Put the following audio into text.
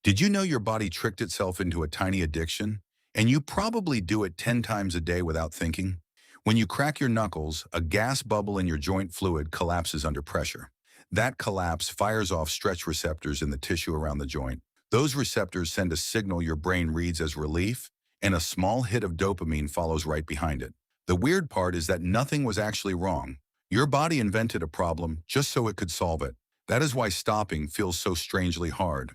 Did you know your body tricked itself into a tiny addiction? And you probably do it 10 times a day without thinking. When you crack your knuckles, a gas bubble in your joint fluid collapses under pressure. That collapse fires off stretch receptors in the tissue around the joint. Those receptors send a signal your brain reads as relief, and a small hit of dopamine follows right behind it. The weird part is that nothing was actually wrong. Your body invented a problem just so it could solve it. That is why stopping feels so strangely hard.